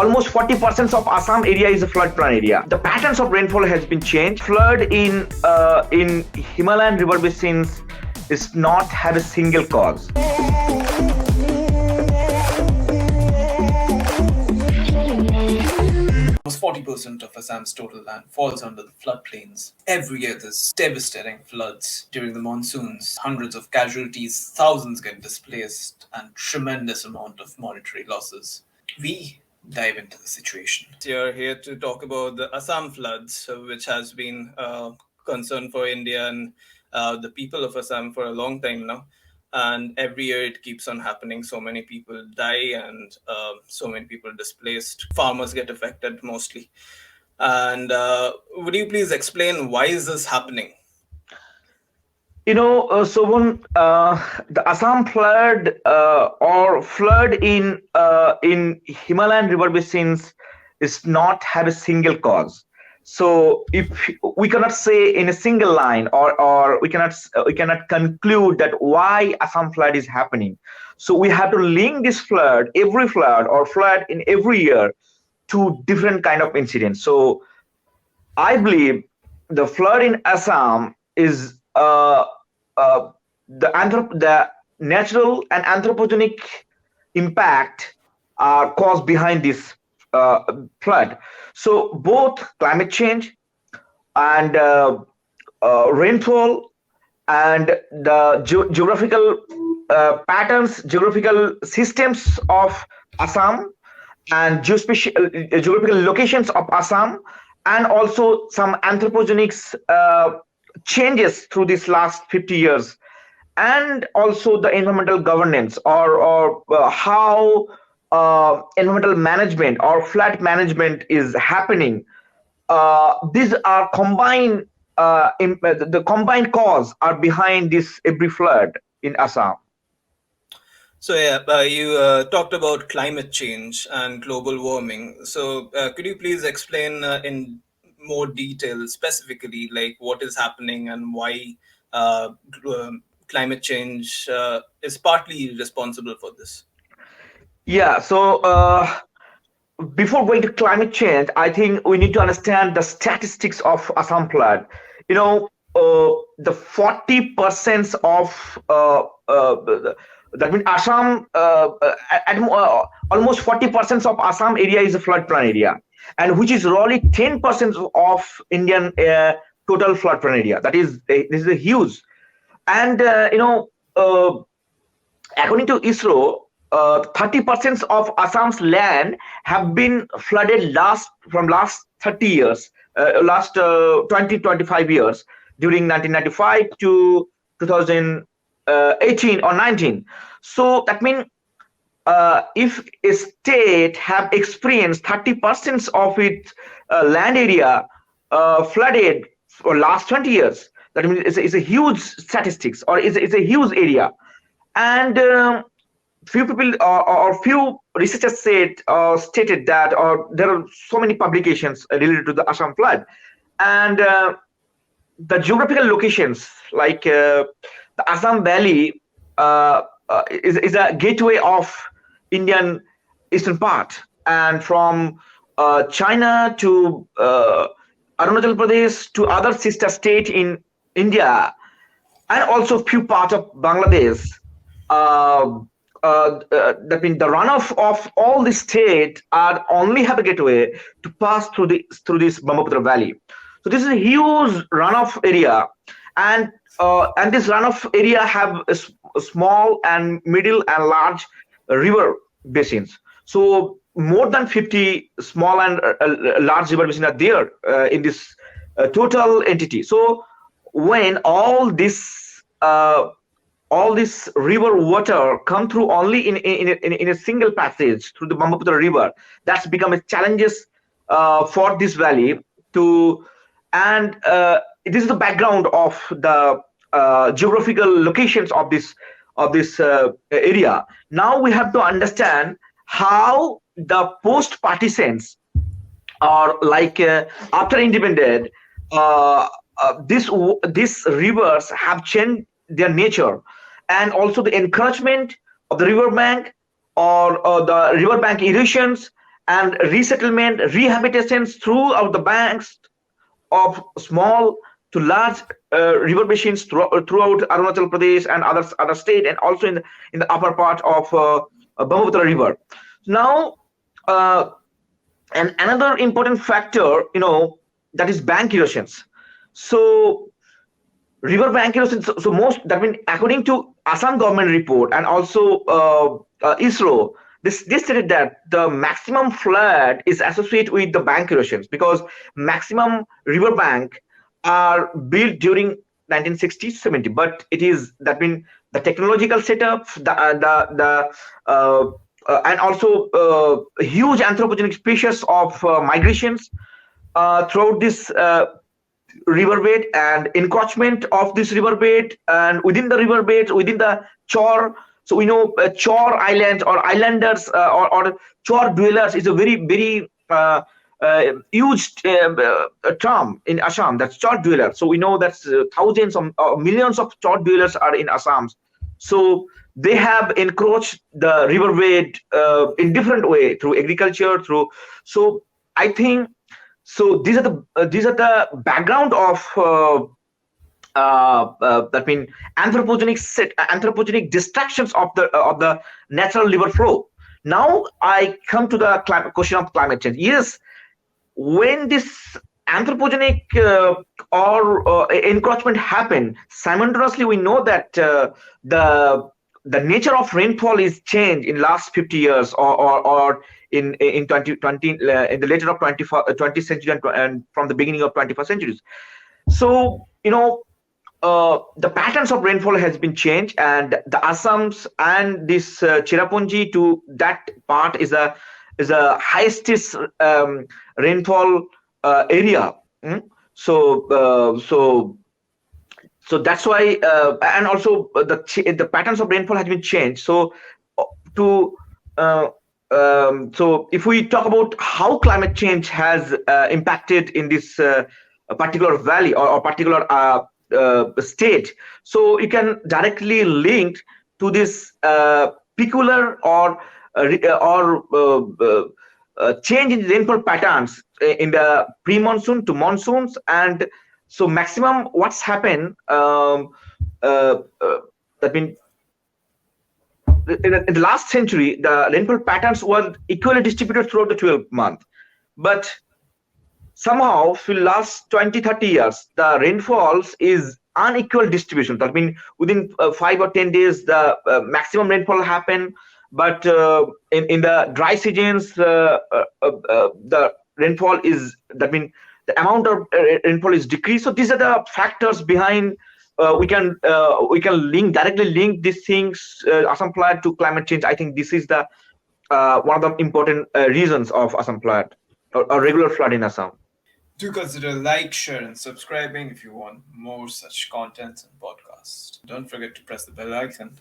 almost 40% of Assam area is a floodplain area. The patterns of rainfall has been changed. Flood in Himalayan river basins is not have a single cause. 40% of Assam's total land falls under the floodplains. Every year there's devastating floods during the monsoons. Hundreds of casualties, thousands get displaced, and tremendous amount of monetary losses. We dive into the situation. You're here to talk about the Assam floods, which has been a concern for India and the people of Assam for a long time now. And every year it keeps on happening. So many people die and so many people displaced. Farmers get affected mostly. And would you please explain why is this happening? Sobun, the Assam flood or flood in Himalayan river basins is not have a single cause. So if we cannot say in a single line, or we cannot conclude that why Assam flood is happening. So we have to link this every flood or flood in every year, to different kind of incidents. So I believe the flood in Assam is the natural and anthropogenic impact are caused behind this flood. So both climate change and rainfall and the geographical patterns, geographical systems of Assam, and geographical locations of Assam, and also some anthropogenic changes through this last 50 years, and also the environmental governance or how environmental management or flood management is happening. These are combined. The combined cause are behind this every flood in Assam. So you talked about climate change and global warming. So could you please explain in more detail, specifically, like what is happening and why climate change is partly responsible for this? Yeah, so before going to climate change, I think we need to understand the statistics of Assam flood. The 40% of that means Assam, almost 40% of Assam area is a floodplain area, and which is roughly 10% of Indian total floodplain area. This is a huge, and according to ISRO, 30% of Assam's land have been flooded last 30 years, last 25 years, during 1995 to 2018 or 19. So that means if a state have experienced 30% of its land area flooded for last 20 years, that means it's a huge statistics, or it's a huge area. And few people or few researchers stated that, or there are so many publications related to the Assam flood, and the geographical locations, like the Assam Valley is a gateway of Indian eastern part, and from China to Arunachal Pradesh to other sister state in India, and also few parts of Bangladesh. That means the runoff of all the state are only have a gateway to pass through this Bhramaputra valley. So this is a huge runoff area, and this runoff area have a small and middle and large river basins. So more than 50 small and large river basins are there in this total entity. So when all this river water come through only in a single passage through the Bhramaputra river, that's become a challenges for this valley to, and this is the background of the geographical locations of this area. Now we have to understand how the post partisans, or like after independence, these rivers have changed their nature, and also the encouragement of the riverbank or the riverbank erosions, and resettlement, rehabilitations throughout the banks of small to large river basins throughout Arunachal Pradesh and other state, and also in the upper part of Brahmaputra River. Now, uh, and another important factor, that is bank erosions. So river bank erosion. So most that means according to Assam government report and also ISRO, this stated that the maximum flood is associated with the bank erosions because maximum river bank are built during 1960 70, but it is that mean the technological setup, and also huge anthropogenic species of migrations throughout this riverbed and encroachment of this riverbed, and within the riverbed, within the chor. So we know chor islands or islanders or chor dwellers is a very huge term in Assam. That's chor dweller. So we know that thousands of millions of chor dwellers are in Assam. So they have encroached the riverbed in different way through agriculture, through. So I think so. These are the background of that mean anthropogenic distractions of the natural river flow. Now I come to the question of climate change. Yes, when this anthropogenic or encroachment happen simultaneously, we know that the nature of rainfall is changed in last 50 years or in 2020 in the later of 20th century and from the beginning of 21st centuries. So the patterns of rainfall has been changed, and the Assams and this Cherrapunji to that part is a highest rainfall area. So that's why, and also the patterns of rainfall has been changed. So to so if we talk about how climate change has impacted in this particular valley or particular state, so you can directly link to this peculiar or change in rainfall patterns in the pre-monsoon to monsoons. And so maximum what's happened, that means in the last century, the rainfall patterns were equally distributed throughout the 12 month. But somehow for last 20-30 years, the rainfalls is unequal distribution. That means within 5 or 10 days, the maximum rainfall happen. But in the dry seasons, the rainfall is, that means the amount of rainfall is decreased. So these are the factors behind. We can directly link these things, Assam flood to climate change. I think this is the one of the important reasons of Assam flood or regular flood in Assam. Do consider like, share, and subscribing if you want more such content and podcasts. Don't forget to press the bell icon.